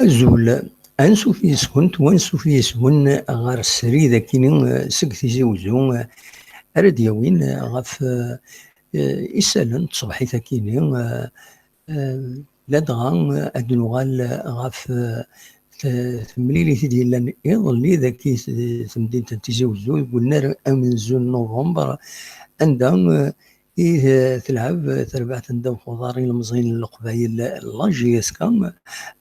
Azul, ansuf yes-kent wansuf yes-wen ɣer srid akkin seg Tizi Uzzu ara d-yawin ɣef isallen n tṣebḥit akkin ladɣa ad nuɣal ɣef temlilit i d-yellan iḍelli daki temdint n Tizi Uzzu deg unnar amenzu n Nuvember anda تلعب تربعة ندم خضاري المزغين القبايل لاجيسكا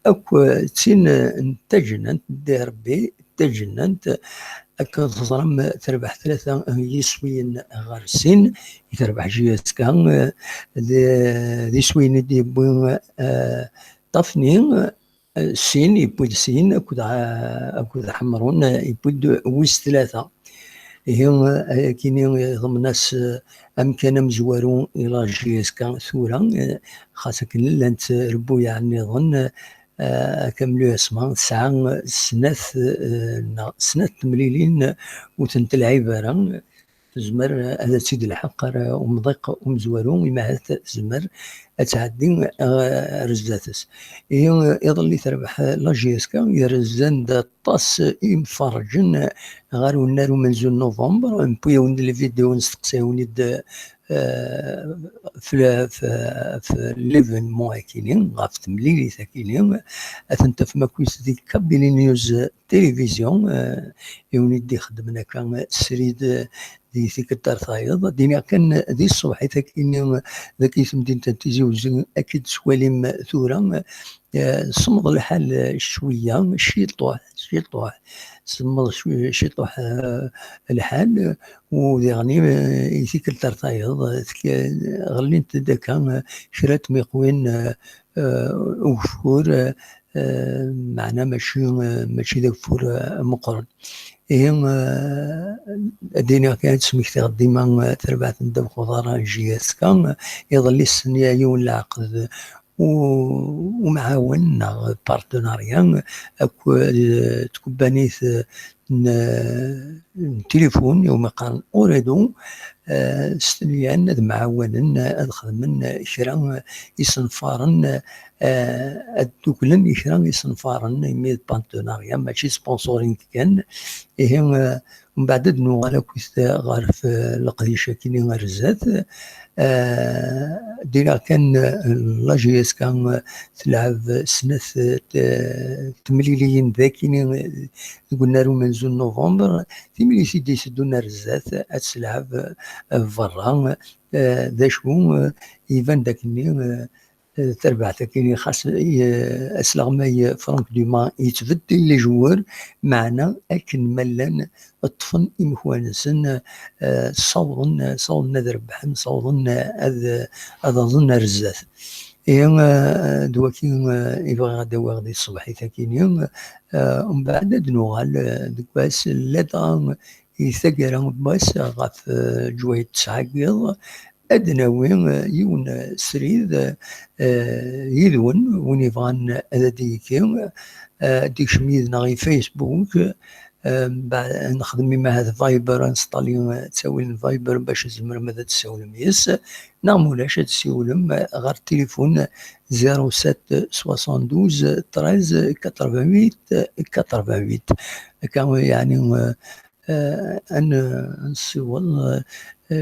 اك تسين تجننت ديربي تجننت اك تظلم تربح ثلاثة يسوين غارسين تربح جيسكا دي سوين دي بوين طفنين سين يبود سين اكود حمرون يبود ويس ثلاثة هي كيني ضمن ناس امكان مزوارون الى جيسكا ثورا خاصة لانت ربو يعني ظن كملوا اسمها ساعة سنة تمليلين وتنتل عبارة زمر هذا سيد الحق ومضيق ومزورون إما زمر أتعدين رزاتس يظل تربح لاجيسكا يرزان دا طاس يمفرجن غارو النار منزل نوفمبر نبويون الفيديو نستقسيوني في ليفينمون كاينين غاف تمليلي كاينين اثنت في ماكويس دي كابيلي نيوز تلفزيون يوني خدمنا كان سريد دي ثيك الدار ثايض دينا كان دي الصبح كاينين ذاك اسم دين تنتيزي وزن اكيد سواليم ثورا صمد الحال شويه شيطوح صمد شويه شيطوح الحال ويعني يثيك الترطايض غلينت داكا شرات ميقوين وفور معنا ماشي ذاك فور مقرن الدنيا كانت سميكتي ديما تربعت ندم خضارا جياسكا يظل السنية يون العقد ومعاون بارتناريا اكو تكبانيث التليفون يوم قال اوريدو ستليان ذ معاون خدمن شرا يصنفارن الدوكلن يشرا يصنفارن يميد بارتناريا ماشي سبونسورين كان ومن بعد نوغالا كويس غارف القديشة كيني غرزات دينا كان لاجيس كان تلعب سنة تمليليين ذاكيني قلنا له منزل نوفمبر تملي سيدي سدونا رزات تلعب برا ذا شو يفان داكني تربع تاكيني خاص اسلغماي فرانك دوما يتبدل لي جوار معنا اكن ملان الطفن امخوانسن صوضن ذربحن صوضن هذا ظن رزات دواكي يبغى غدا واغدي الصبح ثاكيني ومن بعد دنوغال دكواس لدغا يثقر باس غاف جوية تسعقيض أدناوين يون سريد يدون ونيفان أديكي ديك شميد نغي فيسبوك بعد نخدم مع هذا فايبر انستالي تساوي الفايبر باش زمر ماذا تساوي ميس نعمولاش تساولم غير التليفون 07 72 13 88 88 كان يعني أن نسول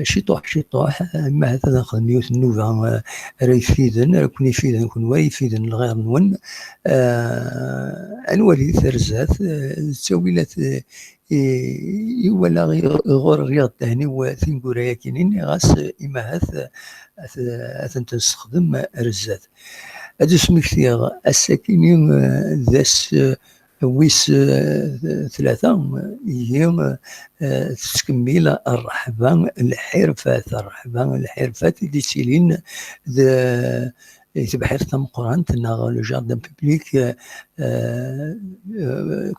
شيطوح ما هذا نخدم يوث النوفا راه يفيدن راه كون يفيدن كون ويفيدن الغير نون انوالي ثرزات تساويلات يولا غور رياض تاني وثين قرايا كينين غاس إما هاث تستخدم رزات هادو سميكتيغ الساكنين ذاس ويس ثلاثة هي تكمل الرحبة الحرفات اللي تسيلين تبحر تم قران تناغ لو جاردن بوبليك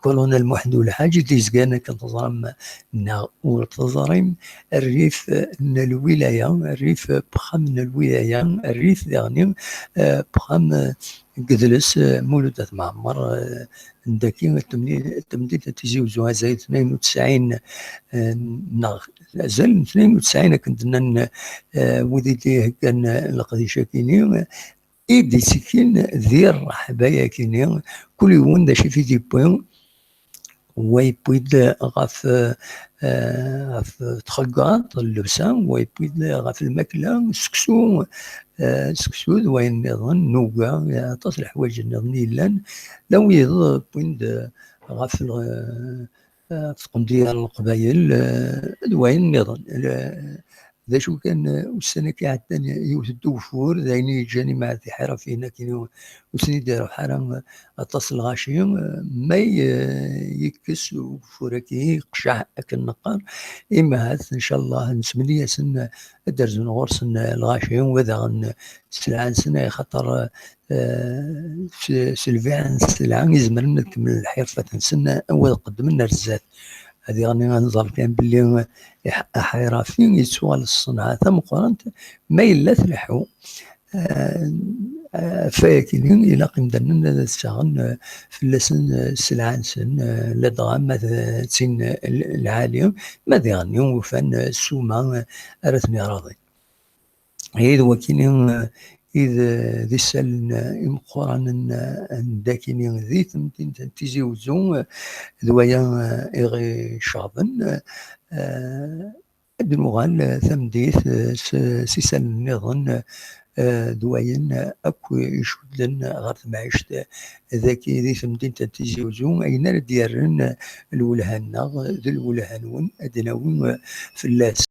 كولونيل محمد الحاج تيزكانا كنتظرم نا وتظرم الريف من الولايه الريف بخم من الولايه الريف يعني بخم قدلس مولودة معمر نداكي التمديد تيجي وزوها زي 92 زال 92 كنت وذي كان القضية كيني إيدي سكين ذير رحبايا كيني كل يوم دا شي في ديبوين ويبويد غاف تخقاط اللبسان ويبويد غاف الماكلة سكسو سكسو وين نظن نوكا تصل الحوايج النظني لان لو يض بويند غاف فقم ديال القبايل دوين نظن ذا شو كان والسنة كي عداني يوث الدوفور ذايني جاني مع ذي حارة فينا كي وسني دارو حارة تصل غاشي ما يكس وفوركي قشع أكل نقار إما هذا إن شاء الله نسمني سن درزون غرسن الغاشي وذا غن سلعان سنة خطر سلفيان سلعان يزمن نكمل الحرفة سنة أول قدمنا الزاد هذه غني غنظل كان باللي حيرة فين يسوال الصنعة ثم قرنت ما إلا تلحو فاكلين إلى قمدنا تشتغل في اللسن السلعان سن لدغام تسين العالية ماذا غني وفان السومة أرثني راضي هيد وكينين إذا ذي السل إمقران داكينين ذي تمتين تيزي وزون ذويا إغي شعبن المغال ثمديث سيسال النظن دوين أكو يشدن غارت معيشت ذاكي ذي ثمدين تيزي وزون أين ديارن الولهان ذي الولهانون أدناون في اللاس